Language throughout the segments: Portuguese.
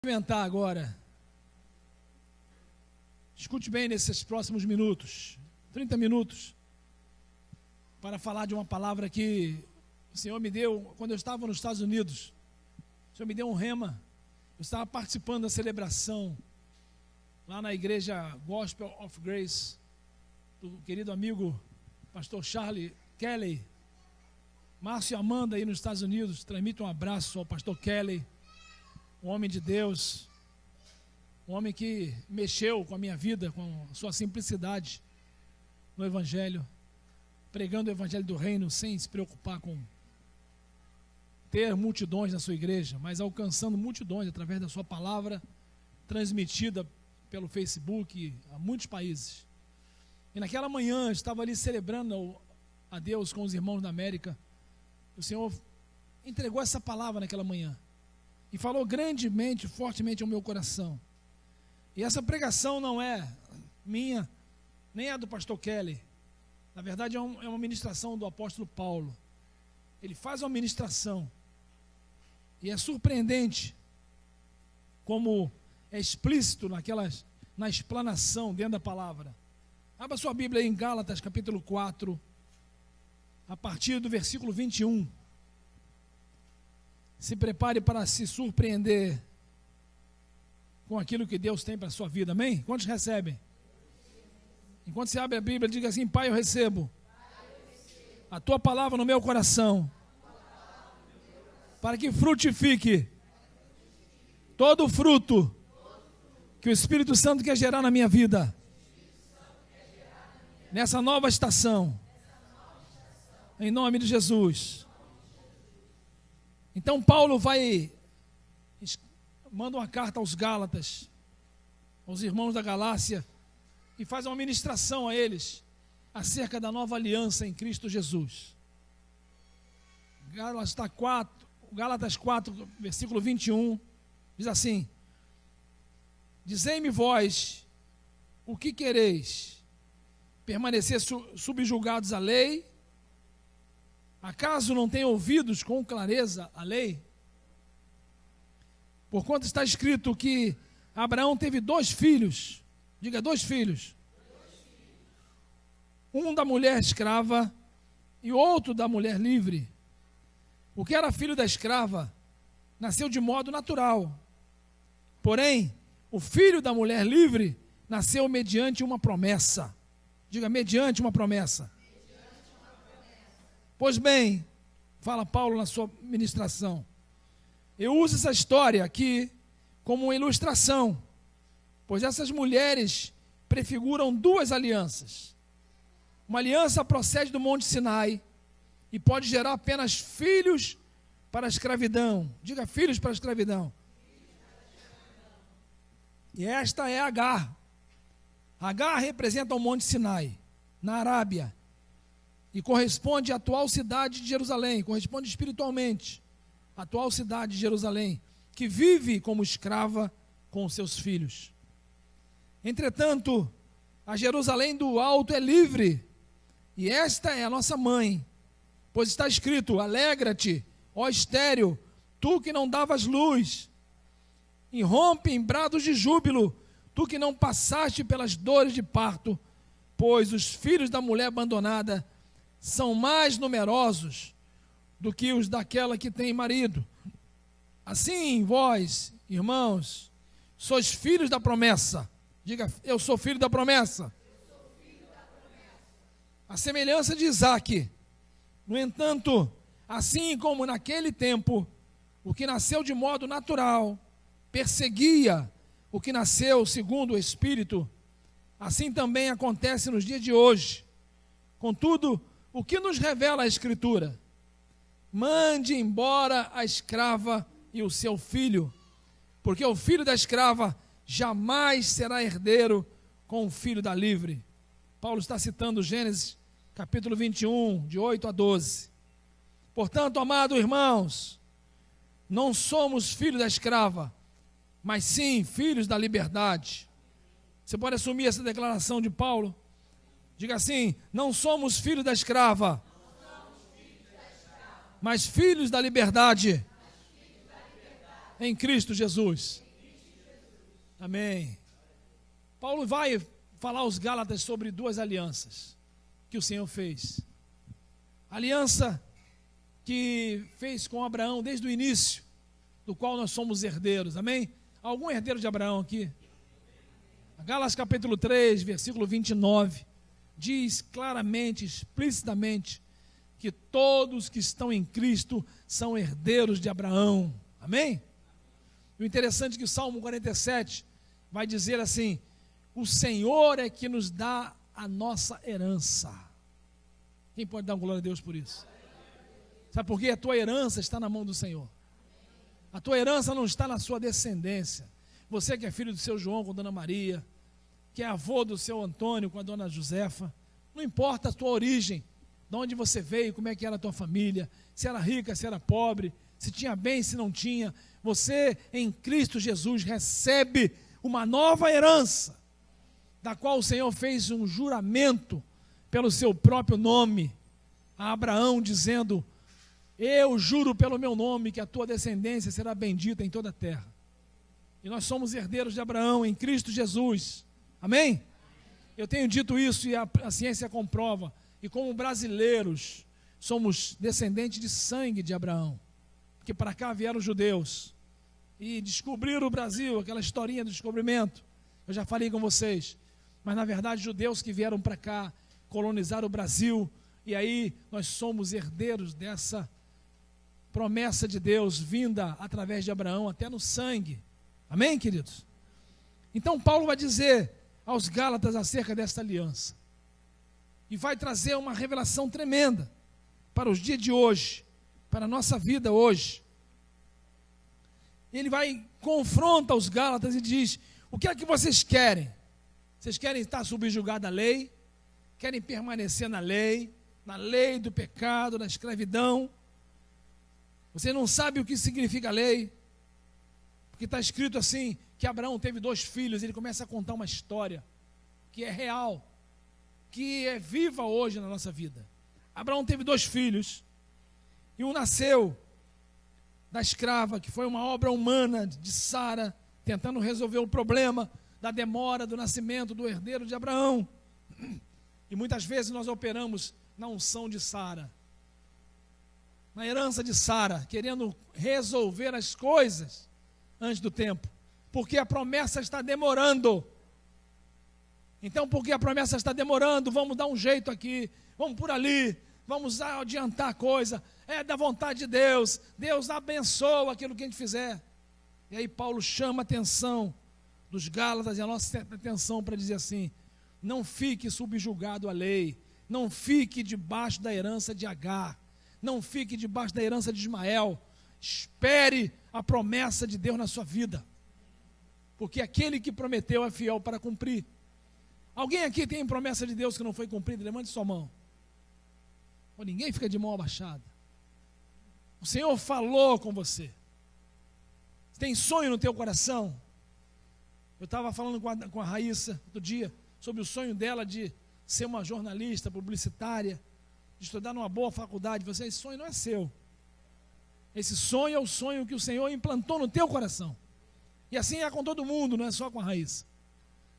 Comentar agora. Escute bem nesses próximos minutos, 30 minutos, para falar de uma palavra que o Senhor me deu quando eu estava nos Estados Unidos. O Senhor me deu um rema. Eu estava participando da celebração lá na igreja Gospel of Grace, do querido amigo pastor Charlie Kelly. Márcio e Amanda aí nos Estados Unidos, transmite um abraço ao pastor Kelly, um homem de Deus, um homem que mexeu com a minha vida, com a sua simplicidade no Evangelho, pregando o Evangelho do Reino sem se preocupar com ter multidões na sua igreja, mas alcançando multidões através da sua palavra, transmitida pelo Facebook a muitos países. E naquela manhã, estava ali celebrando a Deus com os irmãos da América. O Senhor entregou essa palavra naquela manhã e falou grandemente, fortemente ao meu coração. E essa pregação não é minha, nem é do pastor Kelly. Na verdade, é uma ministração do apóstolo Paulo. Ele faz uma ministração e é surpreendente como é explícito na explanação dentro da palavra. Abra sua Bíblia aí em Gálatas capítulo 4, a partir do versículo 21. Se prepare para se surpreender com aquilo que Deus tem para a sua vida, amém? Quantos recebem? Enquanto você abre a Bíblia, diga assim: Pai, eu recebo a tua palavra no meu coração, para que frutifique todo o fruto que o Espírito Santo quer gerar na minha vida, nessa nova estação, em nome de Jesus. Então Paulo manda uma carta aos Gálatas, aos irmãos da Galácia, e faz uma ministração a eles acerca da nova aliança em Cristo Jesus. Gálatas 4, versículo 21, diz assim: Dizei-me vós, o que quereis? Permanecer subjugados à lei? Acaso não têm ouvidos com clareza a lei? Porquanto está escrito que Abraão teve 2 filhos, diga 2 filhos, um da mulher escrava e outro da mulher livre. O que era filho da escrava nasceu de modo natural, porém o filho da mulher livre nasceu mediante uma promessa. Diga, mediante uma promessa. Pois bem, fala Paulo na sua ministração, eu uso essa história aqui como uma ilustração, pois essas mulheres prefiguram 2 alianças. Uma aliança procede do Monte Sinai e pode gerar apenas filhos para a escravidão. Diga, filhos para a escravidão. E esta é Agar. Agar representa o Monte Sinai, na Arábia, e corresponde à atual cidade de Jerusalém, corresponde espiritualmente à atual cidade de Jerusalém, que vive como escrava com os seus filhos. Entretanto, a Jerusalém do alto é livre, e esta é a nossa mãe, pois está escrito: alegra-te, ó estéril, tu que não davas luz, e rompe em brados de júbilo, tu que não passaste pelas dores de parto, pois os filhos da mulher abandonada são mais numerosos do que os daquela que tem marido. Assim, vós, irmãos, sois filhos da promessa. Diga, eu sou filho da promessa. A semelhança de Isaque. No entanto, assim como naquele tempo, o que nasceu de modo natural perseguia o que nasceu segundo o Espírito, assim também acontece nos dias de hoje. Contudo, o que nos revela a Escritura? Mande embora a escrava e o seu filho, porque o filho da escrava jamais será herdeiro com o filho da livre. Paulo está citando Gênesis capítulo 21, de 8 a 12. Portanto, amados irmãos, não somos filhos da escrava, mas sim filhos da liberdade. Você pode assumir essa declaração de Paulo? Diga assim: não somos filhos da escrava, mas filhos da liberdade em Cristo Jesus. Amém. Paulo vai falar aos Gálatas sobre duas alianças que o Senhor fez. Aliança que fez com Abraão desde o início, do qual nós somos herdeiros. Amém? Algum herdeiro de Abraão aqui? Gálatas capítulo 3, versículo 29, diz claramente, explicitamente, que todos que estão em Cristo são herdeiros de Abraão. Amém? E o interessante é que o Salmo 47 vai dizer assim: o Senhor é que nos dá a nossa herança. Quem pode dar glória a Deus por isso? Sabe por quê? A tua herança está na mão do Senhor. A tua herança não está na sua descendência. Você que é filho do seu João com a dona Maria, que é avô do seu Antônio com a dona Josefa, não importa a tua origem, de onde você veio, como é que era a tua família, se era rica, se era pobre, se tinha bem, se não tinha, você em Cristo Jesus recebe uma nova herança, da qual o Senhor fez um juramento pelo seu próprio nome a Abraão, dizendo: eu juro pelo meu nome que a tua descendência será bendita em toda a terra. E nós somos herdeiros de Abraão em Cristo Jesus. Amém? Eu tenho dito isso e a ciência comprova. E como brasileiros, somos descendentes de sangue de Abraão. Porque para cá vieram os judeus e descobriram o Brasil, aquela historinha do descobrimento. Eu já falei com vocês. Mas na verdade, judeus que vieram para cá, colonizaram o Brasil. E aí nós somos herdeiros dessa promessa de Deus vinda através de Abraão, até no sangue. Amém, queridos? Então Paulo vai dizer aos Gálatas acerca desta aliança. E vai trazer uma revelação tremenda para os dias de hoje, para a nossa vida hoje. Ele confronta os Gálatas e diz: o que é que vocês querem? Vocês querem estar subjugados à lei? Querem permanecer na lei do pecado, da escravidão? Você não sabe o que significa lei? Porque está escrito assim, que Abraão teve 2 filhos. Ele começa a contar uma história que é real, que é viva hoje na nossa vida. Abraão teve 2 filhos, e um nasceu da escrava, que foi uma obra humana de Sara, tentando resolver o problema da demora do nascimento do herdeiro de Abraão. E muitas vezes nós operamos na unção de Sara, na herança de Sara, querendo resolver as coisas antes do tempo, porque a promessa está demorando. Então, porque a promessa está demorando, vamos dar um jeito aqui, vamos por ali, vamos adiantar a coisa, é da vontade de Deus, Deus abençoa aquilo que a gente fizer. E aí Paulo chama a atenção dos Gálatas e a nossa atenção para dizer assim: não fique subjugado à lei, não fique debaixo da herança de Agar, não fique debaixo da herança de Ismael, espere a promessa de Deus na sua vida, porque aquele que prometeu é fiel para cumprir. Alguém aqui tem promessa de Deus que não foi cumprida? Levante sua mão. Ou ninguém fica de mão abaixada. O Senhor falou com você. Tem sonho no teu coração? Eu estava falando com a Raíssa outro dia sobre o sonho dela de ser uma jornalista, publicitária, de estudar numa boa faculdade. Esse sonho não é seu. Esse sonho é o sonho que o Senhor implantou no teu coração. E assim é com todo mundo, não é só com a Raíssa.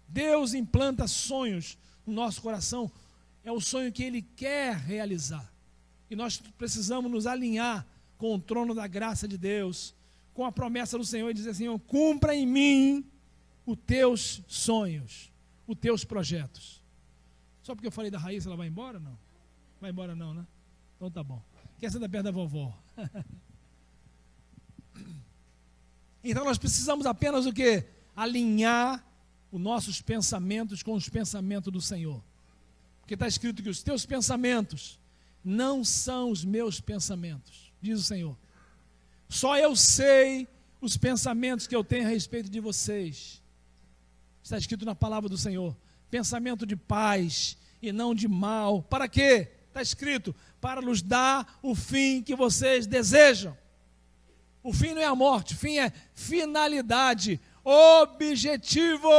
Deus implanta sonhos no nosso coração. É o sonho que Ele quer realizar. E nós precisamos nos alinhar com o trono da graça de Deus, com a promessa do Senhor, e dizer assim: cumpra em mim os teus sonhos, os teus projetos. Só porque eu falei da Raíssa, ela vai embora? Não. Vai embora não, né? Então tá bom. Quer sentar perto da vovó? Então nós precisamos apenas o quê? Alinhar os nossos pensamentos com os pensamentos do Senhor. Porque está escrito que os teus pensamentos não são os meus pensamentos, diz o Senhor. Só eu sei os pensamentos que eu tenho a respeito de vocês. Está escrito na palavra do Senhor: pensamento de paz e não de mal. Para quê? Está escrito: para nos dar o fim que vocês desejam. O fim não é a morte, o fim é finalidade, objetivo,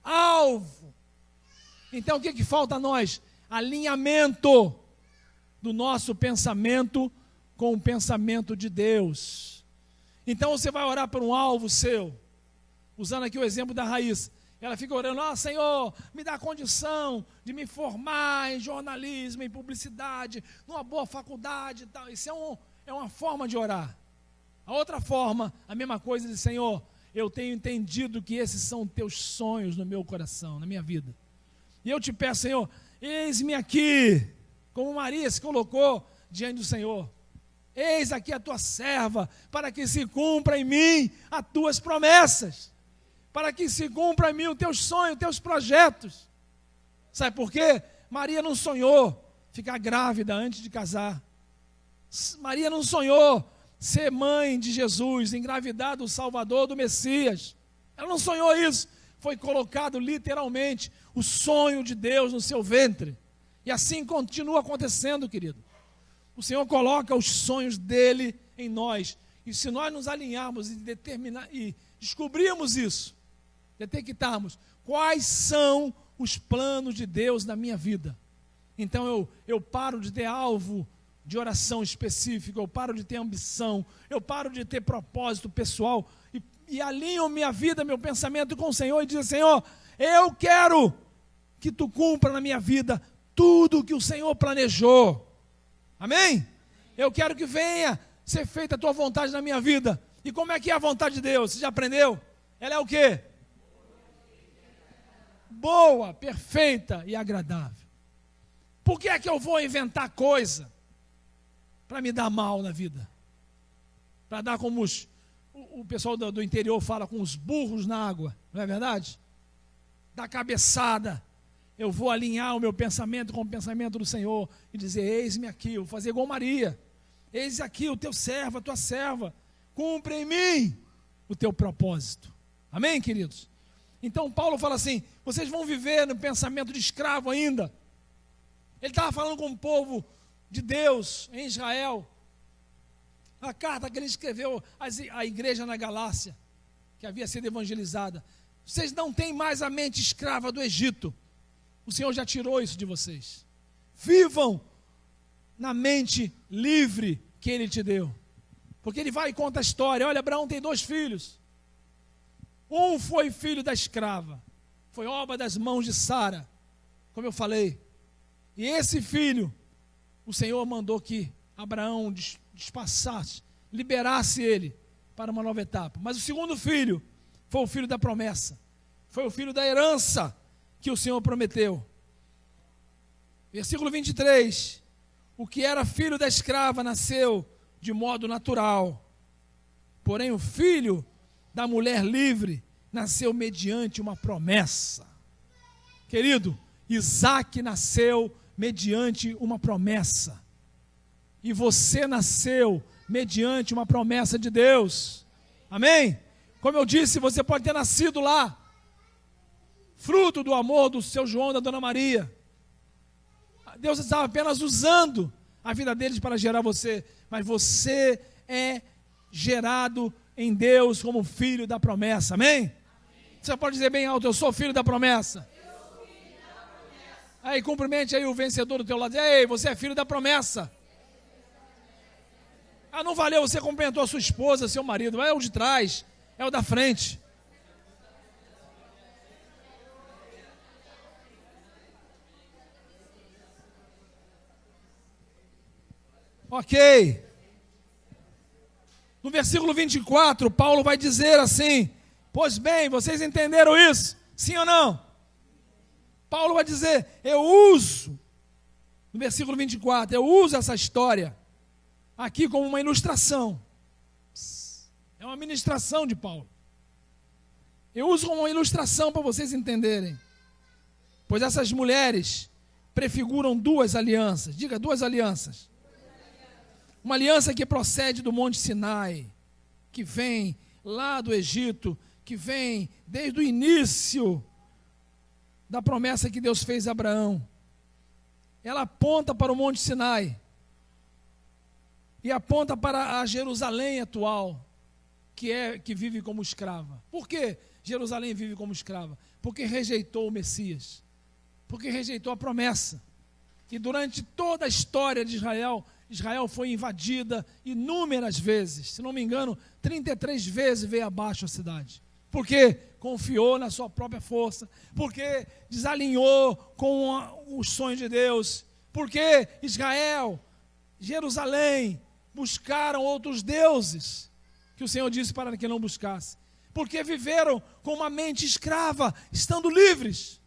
alvo. Então o que falta a nós? Alinhamento do nosso pensamento com o pensamento de Deus. Então você vai orar por um alvo seu, usando aqui o exemplo da Raíssa, ela fica orando, Senhor, me dá a condição de me formar em jornalismo, em publicidade, numa boa faculdade e tal. Isso é uma forma de orar. A outra forma, a mesma coisa, de Senhor, eu tenho entendido que esses são teus sonhos no meu coração, na minha vida. E eu te peço, Senhor, eis-me aqui, como Maria se colocou diante do Senhor. Eis aqui a tua serva, para que se cumpra em mim as tuas promessas. Para que se cumpra em mim os teus sonhos, os teus projetos. Sabe por quê? Maria não sonhou ficar grávida antes de casar. Maria não sonhou ser mãe de Jesus, engravidar do Salvador, do Messias. Ela não sonhou isso. Foi colocado literalmente o sonho de Deus no seu ventre. E assim continua acontecendo, querido. O Senhor coloca os sonhos dele em nós. E se nós nos alinharmos e descobrirmos isso, detectarmos quais são os planos de Deus na minha vida, então eu paro de ter alvo de oração específico, eu paro de ter ambição, eu paro de ter propósito pessoal e alinho minha vida, meu pensamento com o Senhor e digo, Senhor, eu quero que tu cumpra na minha vida tudo o que o Senhor planejou. Amém? Eu quero que venha ser feita a tua vontade na minha vida. E como é que é a vontade de Deus? Você já aprendeu? Ela é o quê? Boa, perfeita e agradável. Por que é que eu vou inventar coisa para me dar mal na vida? Para dar como o pessoal do interior fala, com os burros na água, não é verdade? Dar cabeçada. Eu vou alinhar o meu pensamento com o pensamento do Senhor e dizer, eis-me aqui, eu vou fazer igual Maria. Eis aqui o teu servo, a tua serva, cumpre em mim o teu propósito. Amém, queridos? Então Paulo fala assim, vocês vão viver no pensamento de escravo ainda. Ele estava falando com o povo de Deus em Israel. A carta que ele escreveu à igreja na Galácia, que havia sido evangelizada. Vocês não têm mais a mente escrava do Egito. O Senhor já tirou isso de vocês. Vivam na mente livre que Ele te deu. Porque Ele vai e conta a história. Olha, Abraão tem 2 filhos. Um foi filho da escrava. Foi obra das mãos de Sara, como eu falei. E esse filho, o Senhor mandou que Abraão despassasse, liberasse ele para uma nova etapa. Mas o segundo filho foi o filho da promessa. Foi o filho da herança que o Senhor prometeu. Versículo 23. O que era filho da escrava nasceu de modo natural. Porém o filho da mulher livre nasceu mediante uma promessa. Querido, Isaac nasceu mediante uma promessa. E você nasceu mediante uma promessa de Deus. Amém? Como eu disse, você pode ter nascido lá, fruto do amor do seu João e da Dona Maria. Deus estava apenas usando a vida deles para gerar você. Mas você é gerado em Deus como filho da promessa. Amém? Você pode dizer bem alto, eu sou filho da promessa. Aí cumprimente aí o vencedor do teu lado. Ei, você é filho da promessa. Ah, não valeu, você cumprimentou a sua esposa, seu marido. É o de trás, é o da frente. Ok. No versículo 24, Paulo vai dizer assim, pois bem, vocês entenderam isso? Sim ou não? Paulo vai dizer, eu uso, no versículo 24, eu uso essa história aqui como uma ilustração. É uma ministração de Paulo. Eu uso como uma ilustração para vocês entenderem. Pois essas mulheres prefiguram 2 alianças. Diga, 2 alianças. Uma aliança que procede do Monte Sinai, que vem lá do Egito, que vem desde o início da promessa que Deus fez a Abraão. Ela aponta para o Monte Sinai e aponta para a Jerusalém atual, que vive como escrava. Por que Jerusalém vive como escrava? Porque rejeitou o Messias, porque rejeitou a promessa. E durante toda a história de Israel, Israel foi invadida inúmeras vezes. Se não me engano, 33 vezes veio abaixo a cidade. porque confiou na sua própria força, porque desalinhou com os sonhos de Deus, porque Israel, Jerusalém, buscaram outros deuses, que o Senhor disse para que não buscasse, porque viveram com uma mente escrava, estando livres.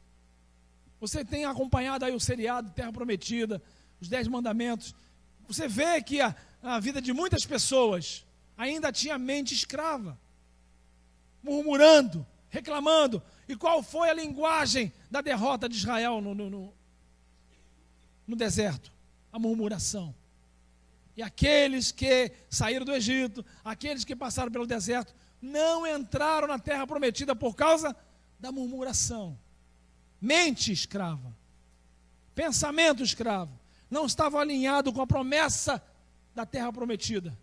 Você tem acompanhado aí o seriado Terra Prometida, os 10 mandamentos, você vê que a vida de muitas pessoas ainda tinha mente escrava, murmurando, reclamando. E qual foi a linguagem da derrota de Israel no deserto? A murmuração. E aqueles que saíram do Egito, aqueles que passaram pelo deserto, não entraram na terra prometida por causa da murmuração. Mente escrava, pensamento escravo, não estavam alinhados com a promessa da terra prometida.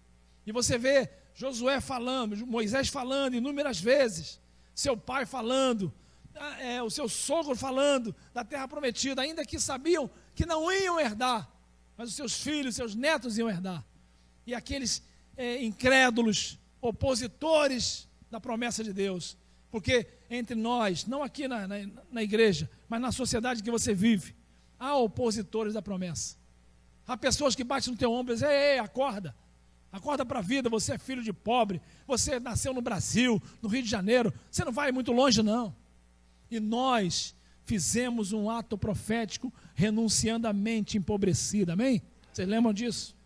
E você vê Josué falando, Moisés falando inúmeras vezes, seu pai falando, o seu sogro falando da terra prometida, ainda que sabiam que não iam herdar, mas os seus filhos, seus netos iam herdar. E aqueles incrédulos, opositores da promessa de Deus, porque entre nós, não aqui na igreja, mas na sociedade que você vive, há opositores da promessa. Há pessoas que batem no teu ombro e dizem: ei, acorda para a vida, você é filho de pobre, você nasceu no Brasil, no Rio de Janeiro, você não vai muito longe não. E nós fizemos um ato profético, renunciando à mente empobrecida, amém? Vocês lembram disso?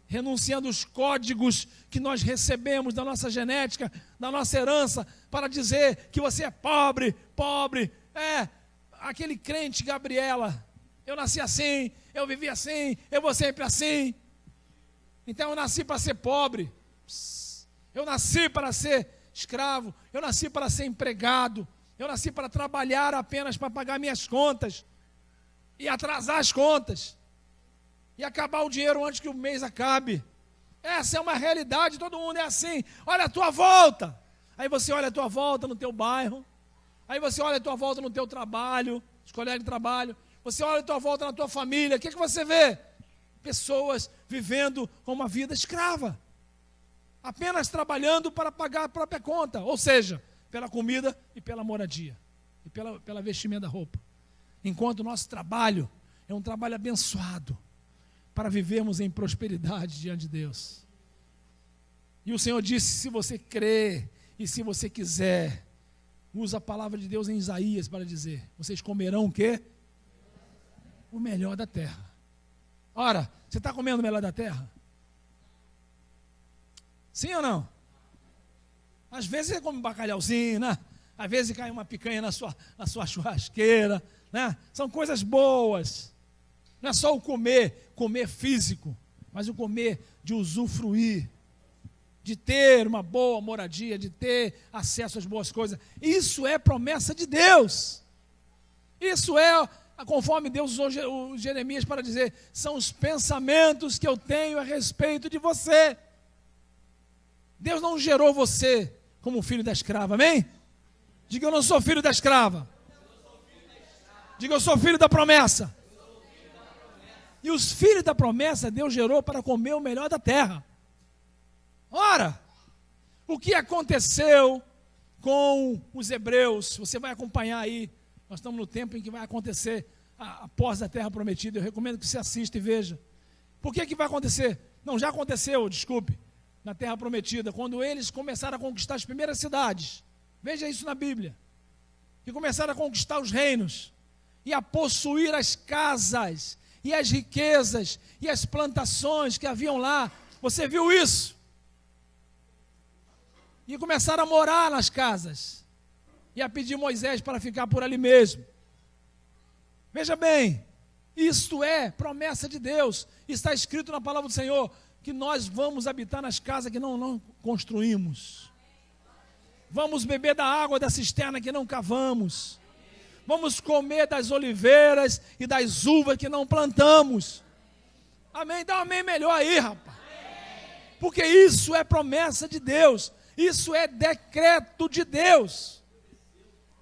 Renunciando os códigos que nós recebemos da nossa genética, da nossa herança, para dizer que você é pobre, aquele crente Gabriela, eu nasci assim, eu vivi assim, eu vou sempre assim, então eu nasci para ser pobre, eu nasci para ser escravo, eu nasci para ser empregado, eu nasci para trabalhar apenas para pagar minhas contas, e atrasar as contas, e acabar o dinheiro antes que o mês acabe. Essa é uma realidade, todo mundo é assim. Olha a tua volta, aí você olha a tua volta no teu bairro, aí você olha a tua volta no teu trabalho, os colegas de trabalho, você olha a tua volta na tua família, o que você vê? Pessoas vivendo com uma vida escrava, apenas trabalhando para pagar a própria conta, ou seja, pela comida e pela moradia, e pela vestimenta da roupa. Enquanto o nosso trabalho é um trabalho abençoado, para vivermos em prosperidade diante de Deus. E o Senhor disse: se você crer e se você quiser, usa a palavra de Deus em Isaías para dizer: vocês comerão o quê? O melhor da terra. Ora, você está comendo o melhor da terra? Sim ou não? Às vezes você come um bacalhauzinho, né? Às vezes cai uma picanha na sua churrasqueira, né? São coisas boas. Não é só o comer físico, mas o comer de usufruir, de ter uma boa moradia, de ter acesso às boas coisas. Isso é promessa de Deus. Isso é, conforme Deus usou o Jeremias para dizer, são os pensamentos que eu tenho a respeito de você. Deus não gerou você como filho da escrava, amém? Diga: eu não sou filho da escrava. Diga: eu sou filho da promessa. E os filhos da promessa Deus gerou para comer o melhor da terra. Ora, o que aconteceu com os hebreus? Você vai acompanhar aí, nós estamos no tempo em que vai acontecer após a terra prometida. Eu recomendo que você assista e veja. Por que vai acontecer? Não, já aconteceu, desculpe, na terra prometida, quando eles começaram a conquistar as primeiras cidades. Veja isso na Bíblia. Que começaram a conquistar os reinos e a possuir as casas e as riquezas e as plantações que haviam lá. Você viu isso? E começaram a morar nas casas e a pedir Moisés para ficar por ali mesmo. Veja bem, isto é promessa de Deus. Está escrito na palavra do Senhor que nós vamos habitar nas casas que não construímos. Vamos beber da água da cisterna que não cavamos. Vamos comer das oliveiras e das uvas que não plantamos. Amém? Dá um amém melhor aí, rapaz. Porque isso é promessa de Deus. Isso é decreto de Deus.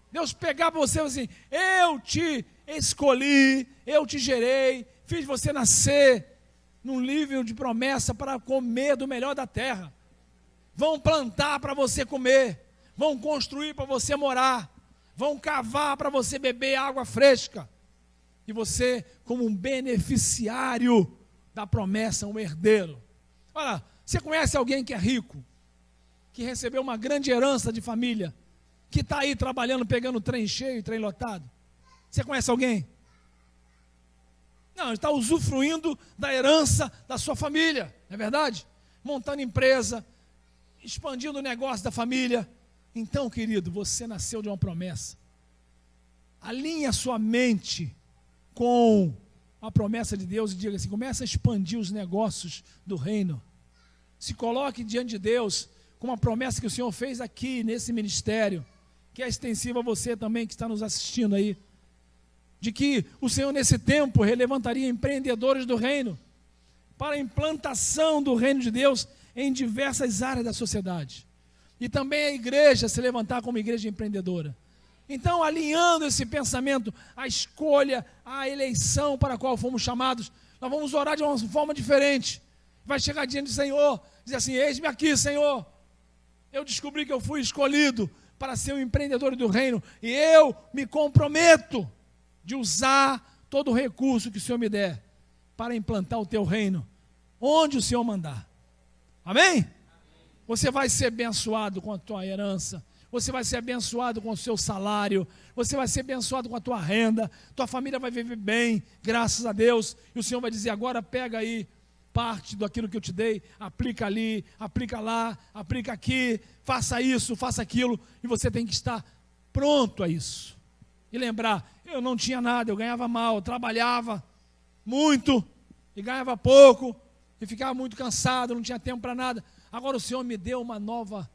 Deus pegar para você assim: eu te escolhi, eu te gerei, fiz você nascer num nível de promessa para comer do melhor da terra. Vão plantar para você comer. vão construir para você morar, vão cavar para você beber água fresca. E você, como um beneficiário da promessa, um herdeiro. Olha, você conhece alguém que é rico, que recebeu uma grande herança de família, que está aí trabalhando, pegando trem cheio, trem lotado? Você conhece alguém? Não, ele está usufruindo da herança da sua família, não é verdade? Montando empresa, expandindo o negócio da família. Então, querido, você nasceu de uma promessa. Alinhe a sua mente com a promessa de Deus e diga assim: começa a expandir os negócios do reino. Se coloque diante de Deus com uma promessa que o Senhor fez aqui nesse ministério, que é extensiva a você também que está nos assistindo aí, de que o Senhor nesse tempo levantaria empreendedores do reino para a implantação do reino de Deus em diversas áreas da sociedade. E também a igreja se levantar como igreja empreendedora. Então, alinhando esse pensamento, a escolha, a eleição para a qual fomos chamados, nós vamos orar de uma forma diferente. Vai chegar diante do Senhor, dizer assim: eis-me aqui, Senhor. Eu descobri que eu fui escolhido para ser um empreendedor do reino, e eu me comprometo de usar todo o recurso que o Senhor me der para implantar o teu reino, onde o Senhor mandar. Amém? Você vai ser abençoado com a tua herança, você vai ser abençoado com o seu salário, você vai ser abençoado com a tua renda, tua família vai viver bem, graças a Deus, e o Senhor vai dizer: agora pega aí parte daquilo que eu te dei, aplica ali, aplica lá, aplica aqui, faça isso, faça aquilo, e você tem que estar pronto a isso. E lembrar: eu não tinha nada, eu ganhava mal, eu trabalhava muito e ganhava pouco, e ficava muito cansado, não tinha tempo para nada. Agora o Senhor me deu uma nova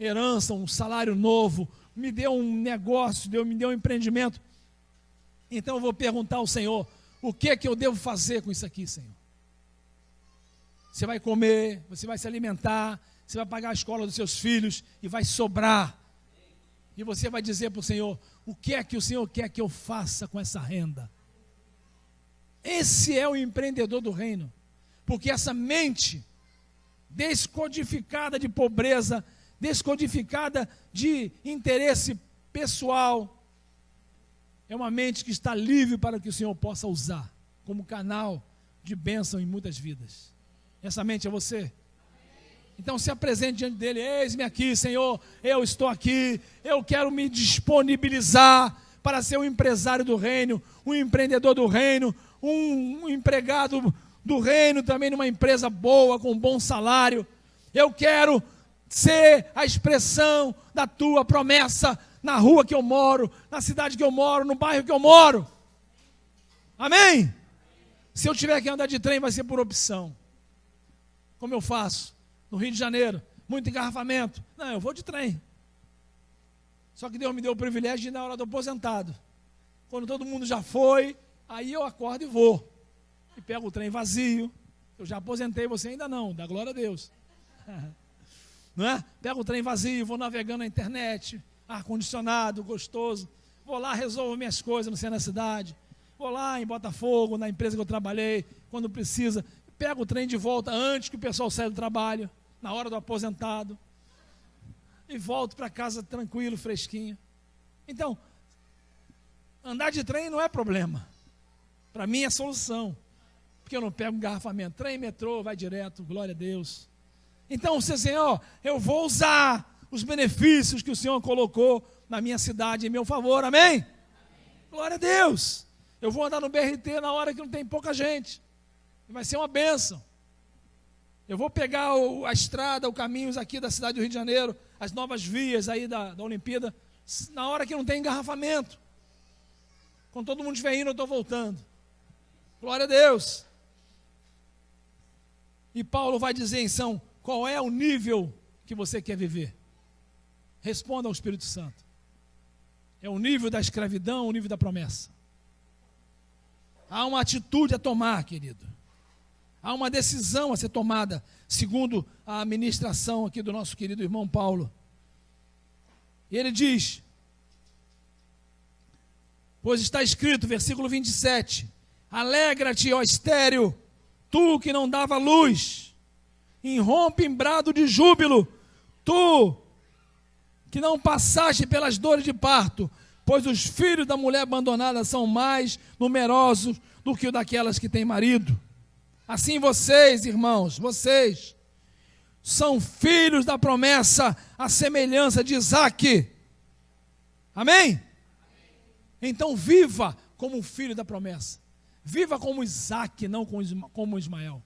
herança, um salário novo, me deu um negócio, me deu um empreendimento. Então eu vou perguntar ao Senhor: o que é que eu devo fazer com isso aqui, Senhor? Você vai comer, você vai se alimentar, você vai pagar a escola dos seus filhos e vai sobrar. E você vai dizer para o Senhor: o que é que o Senhor quer que eu faça com essa renda? Esse é o empreendedor do reino. Porque essa mente descodificada de pobreza, descodificada de interesse pessoal, é uma mente que está livre para que o Senhor possa usar como canal de bênção em muitas vidas. Essa mente é você? Então se apresente diante dele: eis-me aqui, Senhor, eu estou aqui, eu quero me disponibilizar para ser um empresário do reino, um empreendedor do reino, um empregado do reino também numa empresa boa, com um bom salário. Eu quero ser a expressão da tua promessa na rua que eu moro, na cidade que eu moro, no bairro que eu moro. Amém? Se eu tiver que andar de trem, vai ser por opção. Como eu faço no Rio de Janeiro, muito engarrafamento. Não, eu vou de trem. Só que Deus me deu o privilégio de ir na hora do aposentado. Quando todo mundo já foi, aí eu acordo e vou. E pego o trem vazio. Eu já aposentei, você ainda não, dá glória a Deus. Não é? Pego o trem vazio, vou navegando na internet, ar-condicionado, gostoso. Vou lá, resolvo minhas coisas no centro da cidade. Vou lá em Botafogo, na empresa que eu trabalhei, quando precisa. Pego o trem de volta antes que o pessoal saia do trabalho, na hora do aposentado. E volto para casa tranquilo, fresquinho. Então, andar de trem não é problema. Para mim é solução. Porque eu não pego engarrafamento. Trem, metrô, vai direto, glória a Deus. Então, Senhor, eu vou usar os benefícios que o Senhor colocou na minha cidade em meu favor, amém? Amém. Glória a Deus. Eu vou andar no BRT na hora que não tem pouca gente. Vai ser uma bênção. Eu vou pegar a estrada, os caminhos aqui da cidade do Rio de Janeiro, as novas vias aí da Olimpíada, na hora que não tem engarrafamento. Quando todo mundo estiver indo, eu estou voltando. Glória a Deus. E Paulo vai dizer, então, qual é o nível que você quer viver? Responda ao Espírito Santo. É o nível da escravidão, o nível da promessa. Há uma atitude a tomar, querido. Há uma decisão a ser tomada, segundo a ministração aqui do nosso querido irmão Paulo. E ele diz: pois está escrito, versículo 27, alegra-te, ó estéril, tu que não dava luz, irrompe em brado de júbilo, tu que não passaste pelas dores de parto, pois os filhos da mulher abandonada são mais numerosos do que o daquelas que têm marido. Assim vocês, irmãos, vocês são filhos da promessa, à semelhança de Isaque. Amém? Então viva como um filho da promessa. Viva como Isaque, não como Ismael.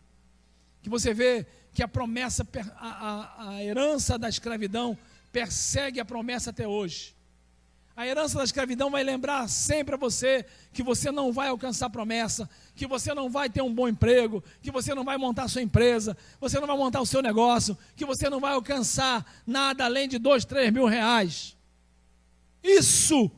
Que você vê que a promessa, a herança da escravidão persegue a promessa até hoje. A herança da escravidão vai lembrar sempre a você que você não vai alcançar a promessa, que você não vai ter um bom emprego, que você não vai montar a sua empresa, você não vai montar o seu negócio, que você não vai alcançar nada além de 2, 3 mil reais. Isso,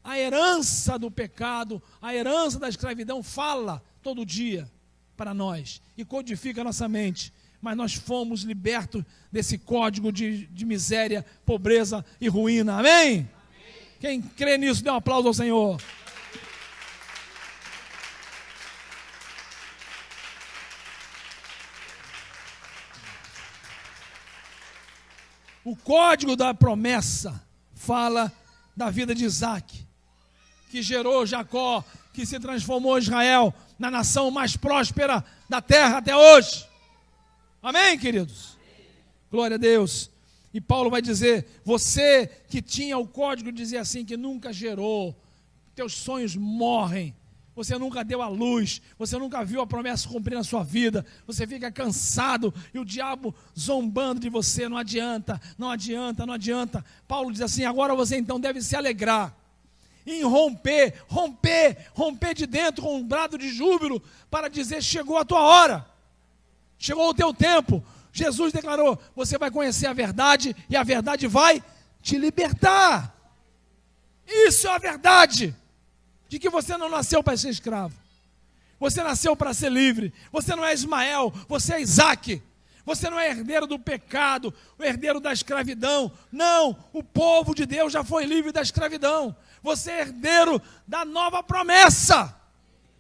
a herança do pecado, a herança da escravidão fala todo dia para nós e codifica a nossa mente. Mas nós fomos libertos desse código de miséria, pobreza e ruína. Amém? Quem crê nisso, dê um aplauso ao Senhor. O código da promessa fala da vida de Isaque, que gerou Jacó, que se transformou em Israel, na nação mais próspera da terra até hoje. Amém, queridos? Glória a Deus. E Paulo vai dizer, você que tinha o código, dizia assim, que nunca gerou, teus sonhos morrem, você nunca deu à luz, você nunca viu a promessa cumprir na sua vida, você fica cansado e o diabo zombando de você, não adianta, não adianta, não adianta. Paulo diz assim, agora você então deve se alegrar, em romper de dentro com um brado de júbilo, para dizer, chegou a tua hora, chegou o teu tempo. Jesus declarou, você vai conhecer a verdade e a verdade vai te libertar. Isso é a verdade, de que você não nasceu para ser escravo, você nasceu para ser livre. Você não é Ismael, você é Isaque. Você não é herdeiro do pecado, o herdeiro da escravidão. Não, o povo de Deus já foi livre da escravidão. Você é herdeiro da nova promessa,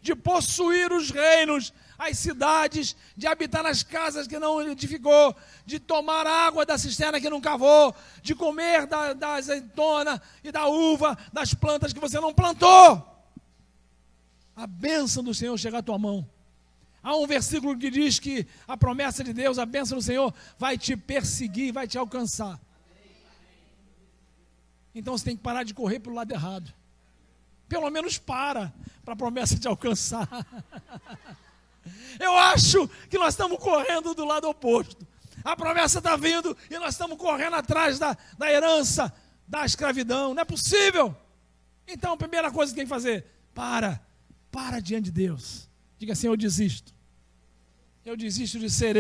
de possuir os reinos, as cidades, de habitar nas casas que não edificou, de tomar água da cisterna que não cavou, de comer da azeitona e da uva, das plantas que você não plantou. A bênção do Senhor chega à tua mão. Há um versículo que diz que a promessa de Deus, a bênção do Senhor, vai te perseguir, vai te alcançar. Então você tem que parar de correr para o lado errado. Pelo menos para a promessa te alcançar. Eu acho que nós estamos correndo do lado oposto. A promessa está vindo e nós estamos correndo atrás da herança, da escravidão. Não é possível. Então a primeira coisa que tem que fazer, para diante de Deus. Diga assim, eu desisto de ser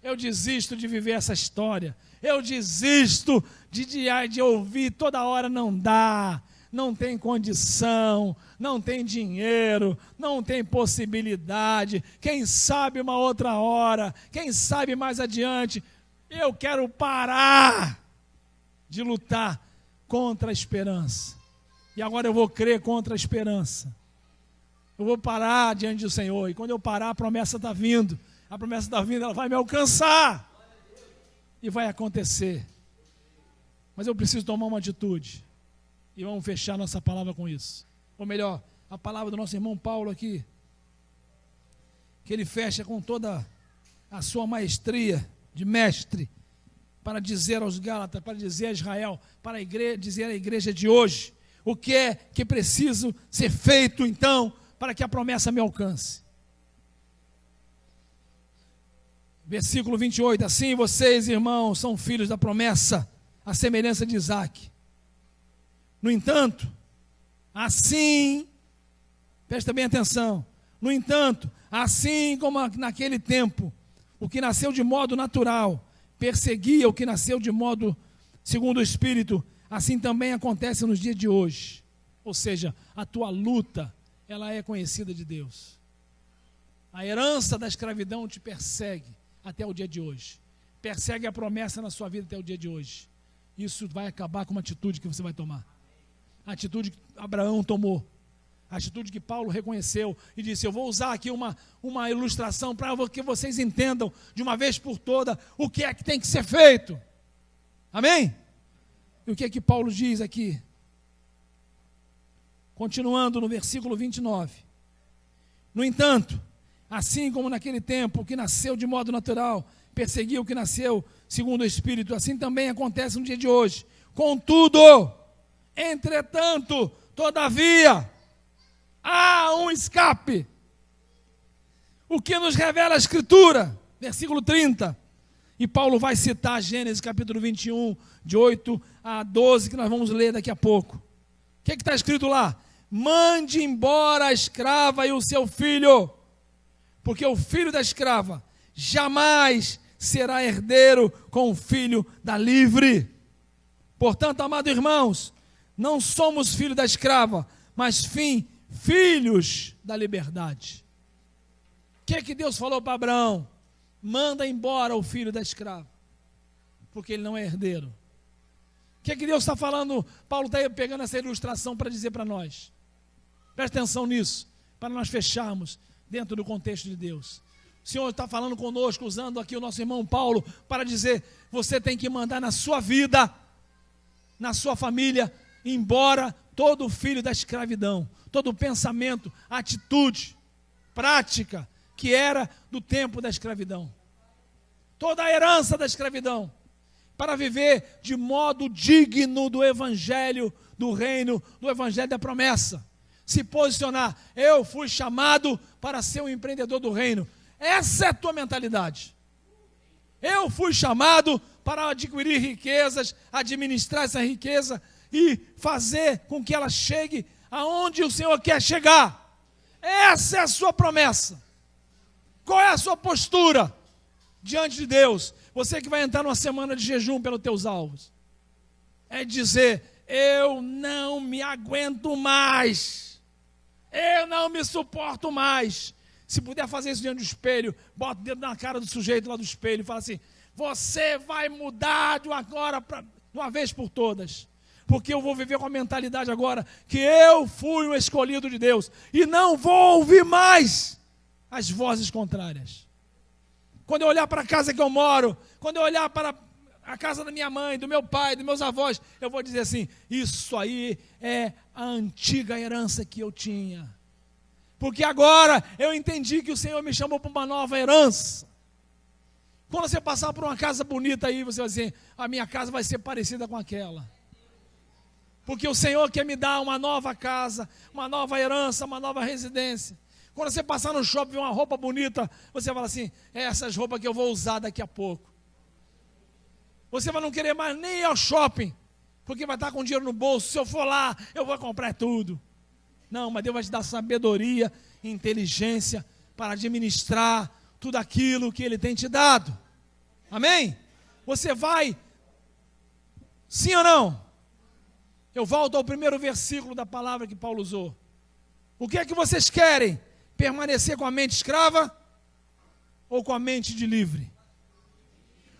eu desisto de viver essa história, eu desisto de ouvir toda hora, não dá, não tem condição, não tem dinheiro, não tem possibilidade, quem sabe uma outra hora, quem sabe mais adiante. Eu quero parar de lutar contra a esperança, e agora eu vou crer contra a esperança. Eu vou parar diante do Senhor, e quando eu parar, a promessa está vindo, ela vai me alcançar, e vai acontecer, mas eu preciso tomar uma atitude, e vamos fechar nossa palavra com isso, ou melhor, a palavra do nosso irmão Paulo aqui, que ele fecha com toda a sua maestria de mestre, para dizer aos Gálatas, para dizer a Israel, para dizer à igreja de hoje, o que é que preciso ser feito então, para que a promessa me alcance. Versículo 28, assim vocês, irmãos, são filhos da promessa, à semelhança de Isaque. No entanto, assim, presta bem atenção, no entanto, assim como naquele tempo, o que nasceu de modo natural, perseguia o que nasceu de modo segundo o Espírito, assim também acontece nos dias de hoje. Ou seja, a tua luta, ela é conhecida de Deus. A herança da escravidão te persegue até o dia de hoje. Persegue a promessa na sua vida até o dia de hoje. Isso vai acabar com uma atitude que você vai tomar. A atitude que Abraão tomou. A atitude que Paulo reconheceu e disse, eu vou usar aqui uma ilustração para que vocês entendam de uma vez por toda o que é que tem que ser feito. Amém? E o que é que Paulo diz aqui? Continuando no versículo 29. No entanto, assim como naquele tempo o que nasceu de modo natural perseguiu o que nasceu segundo o Espírito, assim também acontece no dia de hoje. Contudo, entretanto, todavia, há um escape. O que nos revela a Escritura, versículo 30. E Paulo vai citar Gênesis capítulo 21, de 8 a 12, que nós vamos ler daqui a pouco. O que está escrito lá? Mande embora a escrava e o seu filho, porque o filho da escrava jamais será herdeiro com o filho da livre. Portanto, amados irmãos, não somos filhos da escrava, mas filhos da liberdade. O que é que Deus falou para Abraão? Manda embora o filho da escrava, porque ele não é herdeiro. O que é que Deus está falando? Paulo está pegando essa ilustração para dizer para nós. Preste atenção nisso, para nós fecharmos dentro do contexto de Deus. O Senhor está falando conosco, usando aqui o nosso irmão Paulo, para dizer, você tem que mandar na sua vida, na sua família, embora todo filho da escravidão, todo pensamento, atitude, prática, que era do tempo da escravidão. Toda a herança da escravidão, para viver de modo digno do evangelho, do reino, do evangelho da promessa. Se posicionar, eu fui chamado para ser um empreendedor do reino. Essa é a tua mentalidade. Eu fui chamado para adquirir riquezas, administrar essa riqueza e fazer com que ela chegue aonde o Senhor quer chegar. Essa é a sua promessa. Qual é a sua postura diante de Deus? Você que vai entrar numa semana de jejum pelos teus alvos. É dizer, eu não me aguento mais. Eu não me suporto mais. Se puder fazer isso diante do espelho, bota o dedo na cara do sujeito lá do espelho e fala assim, você vai mudar de uma vez por todas. Porque eu vou viver com a mentalidade agora que eu fui o escolhido de Deus e não vou ouvir mais as vozes contrárias. Quando eu olhar para a casa que eu moro, quando eu olhar para a casa da minha mãe, do meu pai, dos meus avós, eu vou dizer assim, isso aí é a antiga herança que eu tinha. Porque agora eu entendi que o Senhor me chamou para uma nova herança. Quando você passar por uma casa bonita aí, você vai dizer, a minha casa vai ser parecida com aquela. Porque o Senhor quer me dar uma nova casa, uma nova herança, uma nova residência. Quando você passar no shopping e ver uma roupa bonita, você fala assim, é essas roupas que eu vou usar daqui a pouco. Você vai não querer mais nem ir ao shopping, porque vai estar com dinheiro no bolso. Se eu for lá, eu vou comprar tudo. Não, mas Deus vai te dar sabedoria, inteligência para administrar tudo aquilo que Ele tem te dado. Amém? Você vai, sim ou não? Eu volto ao primeiro versículo da palavra que Paulo usou. O que é que vocês querem? Permanecer com a mente escrava ou com a mente de livre?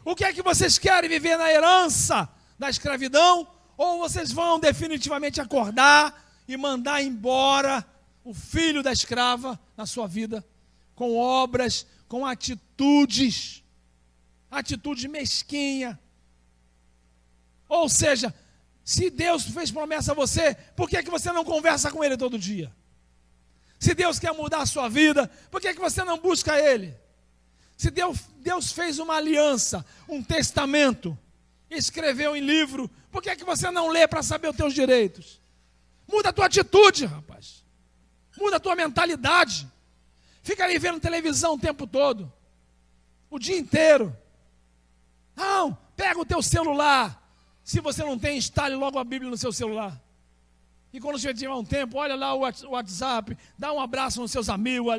O que é que vocês querem? Viver na herança da escravidão? Ou vocês vão definitivamente acordar e mandar embora o filho da escrava na sua vida, com obras, com atitude mesquinha? Ou seja, se Deus fez promessa a você, por que você não conversa com Ele todo dia? Se Deus quer mudar a sua vida, por que você não busca Ele? Se Deus fez uma aliança, um testamento, escreveu em livro, por que você não lê para saber os teus direitos? Muda a tua atitude, rapaz. Muda a tua mentalidade. Fica ali vendo televisão o tempo todo, o dia inteiro. Não, pega o teu celular. Se você não tem, instale logo a Bíblia no seu celular. E quando você tiver um tempo, olha lá o WhatsApp, dá um abraço nos seus amigos,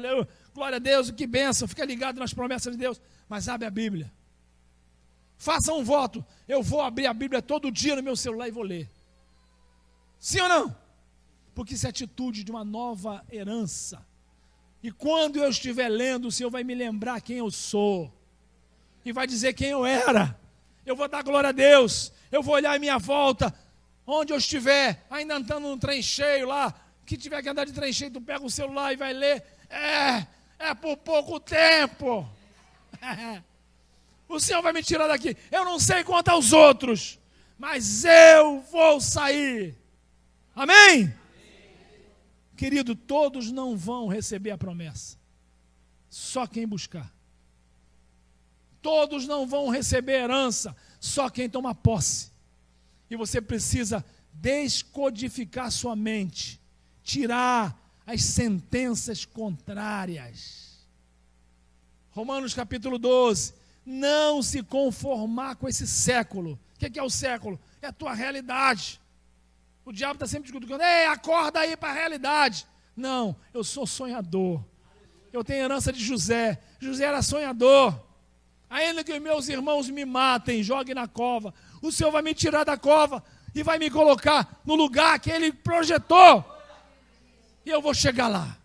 glória a Deus, que bênção, fica ligado nas promessas de Deus, mas abre a Bíblia. Faça um voto, eu vou abrir a Bíblia todo dia no meu celular e vou ler. Sim ou não? Porque isso é atitude de uma nova herança. E quando eu estiver lendo, o Senhor vai me lembrar quem eu sou. E vai dizer quem eu era. Eu vou dar glória a Deus. Eu vou olhar em minha volta. Onde eu estiver, ainda andando num trem cheio lá. Que tiver que andar de trem cheio, tu pega o celular e vai ler. É por pouco tempo. O Senhor vai me tirar daqui. Eu não sei quanto aos outros. mas eu vou sair. Amém? Querido, todos não vão receber a promessa, só quem buscar. Todos não vão receber herança, só quem toma posse. E você precisa descodificar sua mente, tirar as sentenças contrárias. Romanos capítulo 12, não se conformar com esse século. O que é o século? É a tua realidade. O diabo está sempre discutindo, ei, acorda aí para a realidade. Não, eu sou sonhador. Eu tenho herança de José. José era sonhador. Ainda que meus irmãos me matem, joguem na cova, o Senhor vai me tirar da cova e vai me colocar no lugar que Ele projetou. E eu vou chegar lá.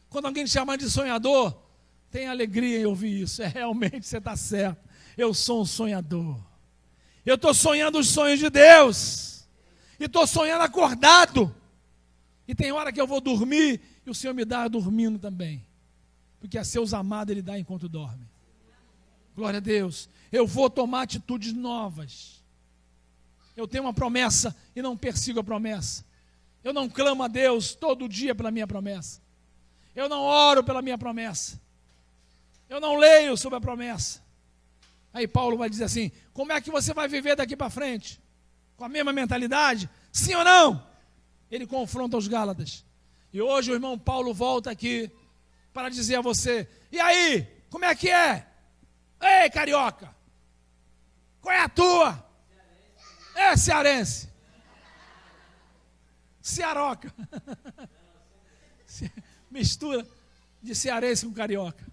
Quando alguém te chamar de sonhador, tem alegria em ouvir isso. Realmente você está certo. Eu sou um sonhador. Eu estou sonhando os sonhos de Deus. E estou sonhando acordado. E tem hora que eu vou dormir e o Senhor me dá dormindo também. Porque a seus amados Ele dá enquanto dorme. Glória a Deus. Eu vou tomar atitudes novas. Eu tenho uma promessa e não persigo a promessa. Eu não clamo a Deus todo dia pela minha promessa. Eu não oro pela minha promessa. Eu não leio sobre a promessa. Aí Paulo vai dizer assim, como é que você vai viver daqui para frente? Com a mesma mentalidade? Sim ou não? Ele confronta os Gálatas. E hoje o irmão Paulo volta aqui para dizer a você, e aí, como é que é? Ei, carioca, qual é a tua? É cearense. Cearoca. Mistura de cearense com carioca.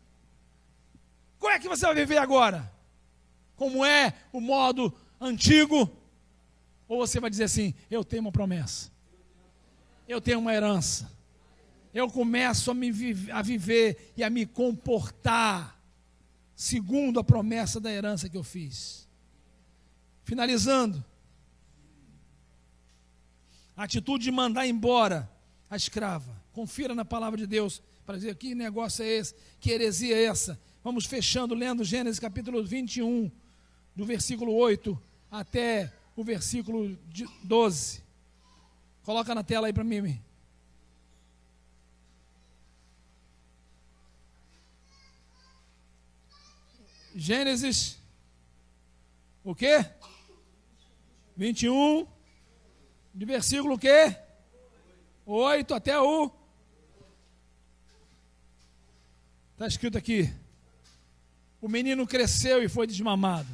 Como é que você vai viver agora? Como é o modo antigo? Ou você vai dizer assim, eu tenho uma promessa. Eu tenho uma herança. Eu começo a viver e a me comportar segundo a promessa da herança que eu fiz. Finalizando. A atitude de mandar embora a escrava. Confira na palavra de Deus para dizer que negócio é esse, que heresia é essa. Vamos fechando, lendo Gênesis capítulo 21, do versículo 8 até o versículo 12. Coloca na tela aí para mim. Gênesis, o quê? 21, de versículo o quê? 8 até o... Está escrito aqui, o menino cresceu e foi desmamado.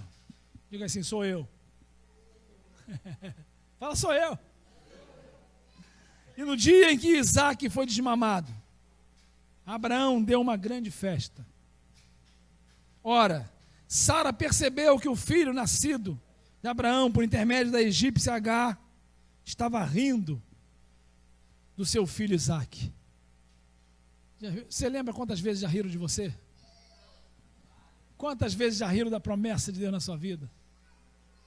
Diga assim, sou eu. Fala, sou eu. E no dia em que Isaque foi desmamado, Abraão deu uma grande festa. Ora, Sara percebeu que o filho nascido de Abraão, por intermédio da egípcia Agar, estava rindo do seu filho Isaque. Você lembra quantas vezes já riram de você? Quantas vezes já riram da promessa de Deus na sua vida?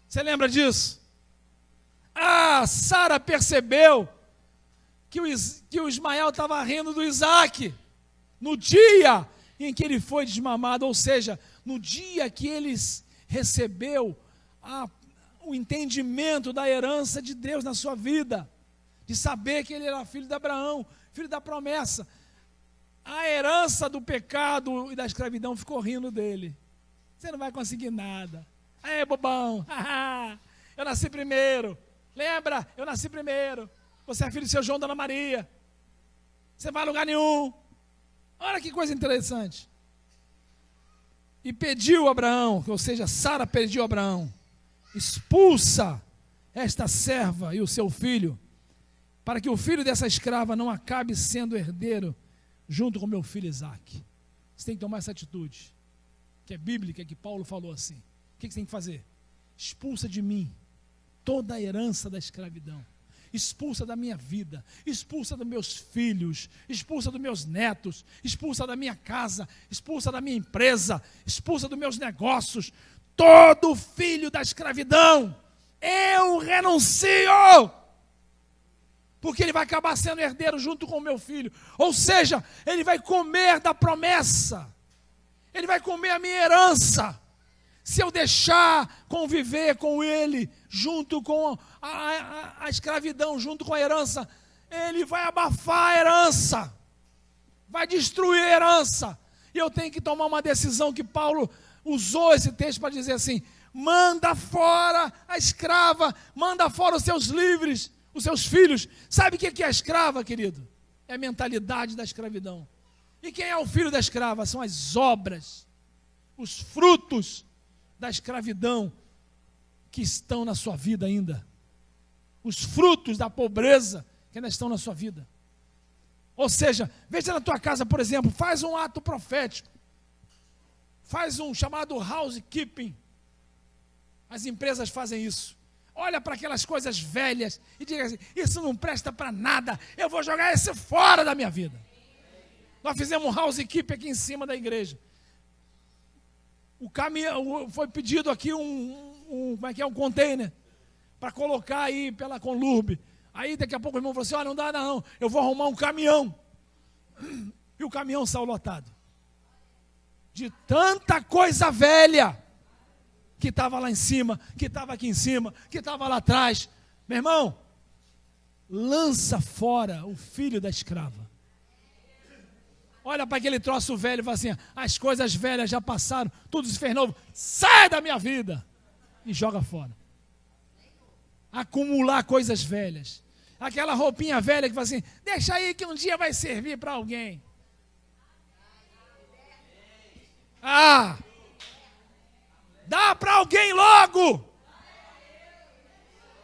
Você lembra disso? Sara percebeu que o Ismael estava rindo do Isaque no dia em que ele foi desmamado, ou seja, no dia que ele recebeu o entendimento da herança de Deus na sua vida, de saber que ele era filho de Abraão, filho da promessa. A herança do pecado e da escravidão ficou rindo dele. Você não vai conseguir nada. Aí, bobão, eu nasci primeiro. Lembra? Eu nasci primeiro. Você é filho de seu João e Dona Maria. Você vai a lugar nenhum. Olha que coisa interessante. E pediu a Abraão, ou seja, Sara pediu a Abraão, expulsa esta serva e o seu filho, para que o filho dessa escrava não acabe sendo herdeiro junto com meu filho Isaque. Você tem que tomar essa atitude, que é bíblica, que Paulo falou assim. O que você tem que fazer? Expulsa de mim toda a herança da escravidão. Expulsa da minha vida, expulsa dos meus filhos, expulsa dos meus netos, expulsa da minha casa, expulsa da minha empresa, expulsa dos meus negócios. Todo filho da escravidão, eu renuncio, porque ele vai acabar sendo herdeiro junto com o meu filho. Ou seja, ele vai comer da promessa, ele vai comer a minha herança. se eu deixar conviver com ele, junto com a escravidão, junto com a herança, ele vai abafar a herança, vai destruir a herança. E eu tenho que tomar uma decisão, que Paulo usou esse texto para dizer assim: manda fora a escrava, manda fora os seus livres, os seus filhos. Sabe o que é a escrava, querido? É a mentalidade da escravidão. E quem é o filho da escrava? São as obras, os frutos da escravidão que estão na sua vida ainda. Os frutos da pobreza que ainda estão na sua vida. Ou seja, veja na tua casa, por exemplo, faz um ato profético. Faz um chamado housekeeping. As empresas fazem isso. Olha para aquelas coisas velhas e diga assim: isso não presta para nada, eu vou jogar isso fora da minha vida. Nós fizemos um housekeeping aqui em cima da igreja. O caminhão, foi pedido aqui um container para colocar aí pela Conlurb. Aí daqui a pouco o irmão falou assim: não dá não, eu vou arrumar um caminhão. E o caminhão saiu lotado. De tanta coisa velha que estava lá em cima, que estava aqui em cima, que estava lá atrás. Meu irmão, lança fora o filho da escrava. Olha para aquele troço velho e fala assim: as coisas velhas já passaram, tudo se fez novo, sai da minha vida. E joga fora. Acumular coisas velhas. Aquela roupinha velha que fala assim: deixa aí que um dia vai servir para alguém. Dá para alguém logo.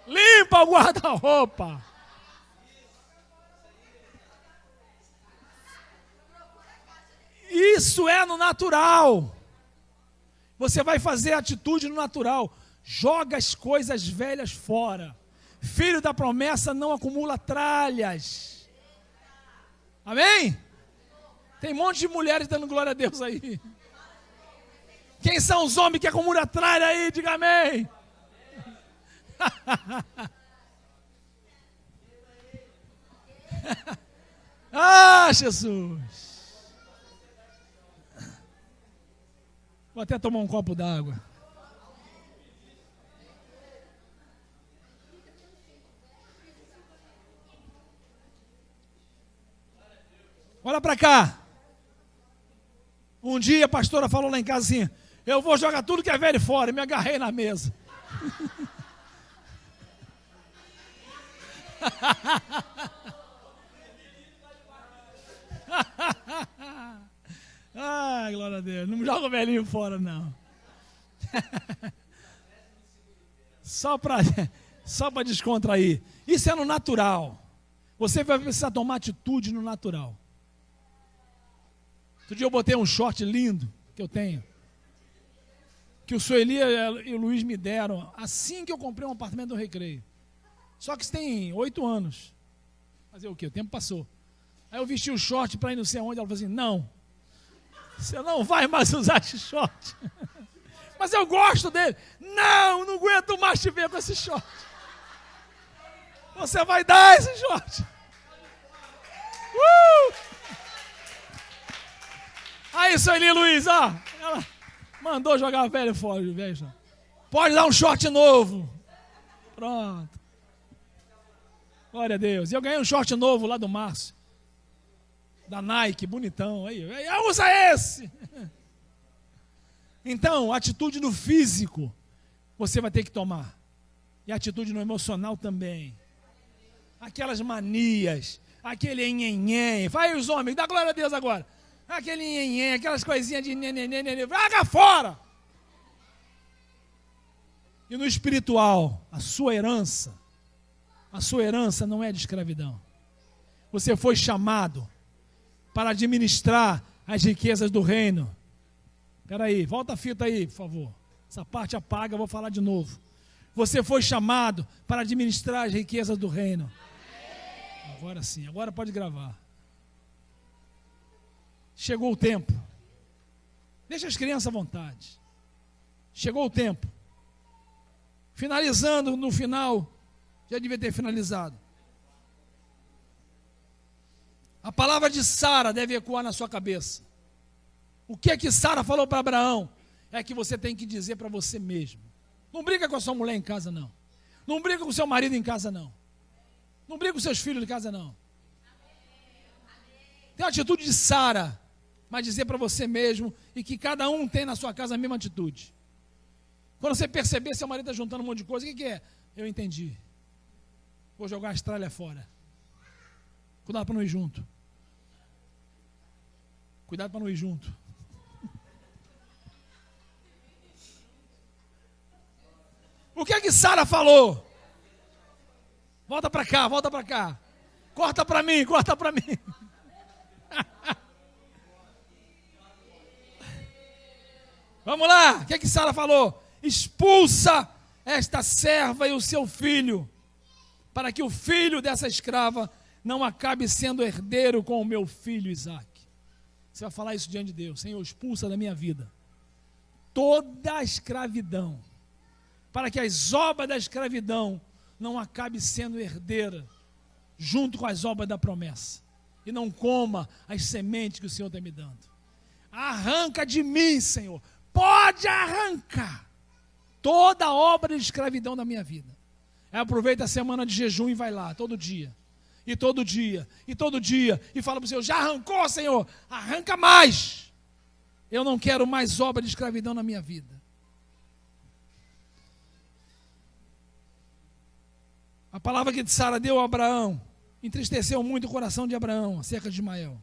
Limpa o guarda-roupa. Isso é no natural. Você vai fazer atitude no natural. Joga as coisas velhas fora. Filho da promessa não acumula tralhas. Amém? Tem um monte de mulheres dando glória a Deus aí. Quem são os homens que acumulam tralha aí? Diga amém. Jesus. Vou até tomar um copo d'água. Olha para cá. Um dia a pastora falou lá em casa assim: eu vou jogar tudo que é velho fora. E me agarrei na mesa. Ai, glória a Deus. Não joga o velhinho fora, não. Só para descontrair. Isso é no natural. Você vai precisar tomar atitude no natural. Outro dia eu botei um short lindo que eu tenho, que o Sueli e o Luiz me deram assim que eu comprei um apartamento no Recreio. Só que isso tem 8 anos. Fazer o quê? O tempo passou. Aí eu vesti o short para ir não sei aonde. Ela falou assim: não, você não vai mais usar esse short. Mas eu gosto dele. Não aguento mais te ver com esse short. Você vai dar esse short. Aí, Sueli Luiz, ela mandou jogar velho fora. Velho. Pode dar um short novo. Pronto. Glória a Deus. E eu ganhei um short novo lá do Márcio. Da Nike, bonitão. Aí, usa esse. Então, atitude no físico você vai ter que tomar. E atitude no emocional também. Aquelas manias, aquele nhenhenhen. Vai os homens, dá glória a Deus agora. Aquele nhenhenhen, aquelas coisinhas de nenenenene. Vaga fora! E no espiritual, a sua herança não é de escravidão. Você foi chamado para administrar as riquezas do reino. Espera aí, volta a fita aí, por favor. Essa parte apaga, eu vou falar de novo. Você foi chamado para administrar as riquezas do reino. Agora sim, agora pode gravar. Chegou o tempo. Deixa as crianças à vontade. Chegou o tempo. Finalizando no final, já devia ter finalizado. A palavra de Sara deve ecoar na sua cabeça. O que é que Sara falou para Abraão? é que você tem que dizer para você mesmo. Não briga com a sua mulher em casa, não. Não briga com o seu marido em casa, não. Não briga com seus filhos em casa, não. Tem a atitude de Sara, mas dizer para você mesmo, e que cada um tem na sua casa a mesma atitude. Quando você perceber seu marido está juntando um monte de coisa, o que é? Eu entendi. Vou jogar as tralhas fora. Cuidado para não ir junto. Cuidado para não ir junto. O que é que Sara falou? Volta para cá, volta para cá. Corta para mim, corta para mim. Vamos lá, o que é que Sara falou? Expulsa esta serva e o seu filho, para que o filho dessa escrava não acabe sendo herdeiro com o meu filho Isaque. Você vai falar isso diante de Deus. Senhor, expulsa da minha vida toda a escravidão, para que as obras da escravidão não acabe sendo herdeira junto com as obras da promessa, e não coma as sementes que o Senhor está me dando. Arranca de mim, Senhor, pode arrancar toda a obra de escravidão da minha vida. Aproveita a semana de jejum e vai lá, todo dia, e todo dia, e todo dia, e fala para o Senhor, já arrancou, Senhor, arranca mais. Eu não quero mais obra de escravidão na minha vida. A palavra que Sara deu a Abraão entristeceu muito o coração de Abraão acerca de Ismael.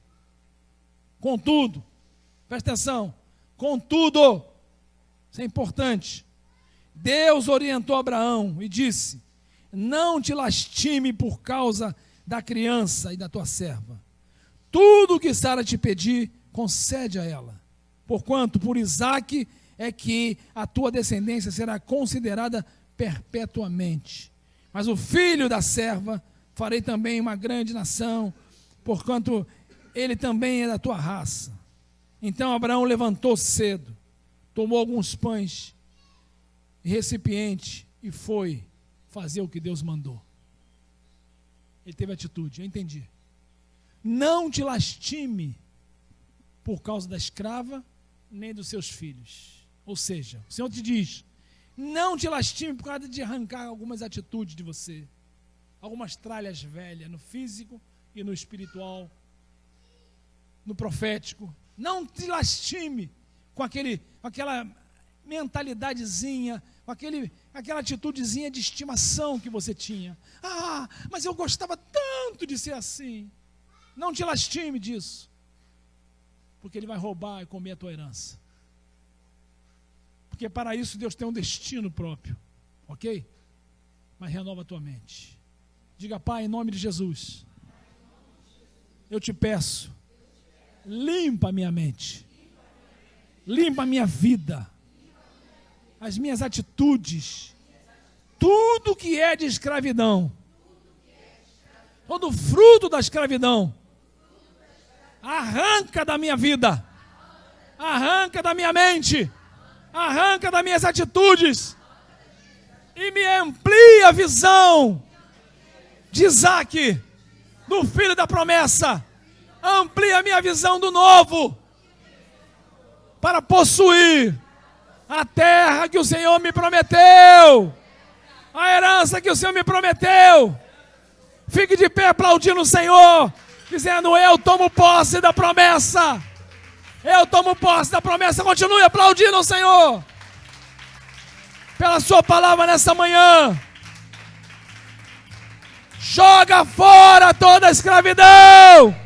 Contudo, presta atenção, contudo, isso é importante, Deus orientou Abraão e disse, não te lastime por causa da criança e da tua serva. Tudo o que Sara te pedir, concede a ela. Porquanto por Isaque é que a tua descendência será considerada perpetuamente. Mas o filho da serva farei também uma grande nação, porquanto ele também é da tua raça. Então Abraão levantou cedo, tomou alguns pães e recipiente e foi fazer o que Deus mandou. Ele teve atitude, eu entendi. Não te lastime por causa da escrava, nem dos seus filhos. Ou seja, o Senhor te diz, não te lastime por causa de arrancar algumas atitudes de você, algumas tralhas velhas, no físico e no espiritual, no profético. Não te lastime com aquela mentalidadezinha, com aquela atitudezinha de estimação que você tinha. Ah, mas eu gostava tanto de ser assim. Não te lastime disso, porque ele vai roubar e comer a tua herança. Porque para isso Deus tem um destino próprio, ok? Mas renova a tua mente. Diga, Pai, em nome de Jesus, eu te peço, limpa a minha mente, limpa a minha vida, as minhas atitudes, tudo que é de escravidão, todo fruto da escravidão, arranca da minha vida, arranca da minha mente, arranca das minhas atitudes e me amplia a visão de Isaque, do filho da promessa. Amplia a minha visão do novo, para possuir a terra que o Senhor me prometeu, a herança que o Senhor me prometeu. Fique de pé aplaudindo o Senhor, dizendo, eu tomo posse da promessa. Eu tomo posse da promessa. Continue aplaudindo o Senhor pela sua palavra nessa manhã. Joga fora toda a escravidão.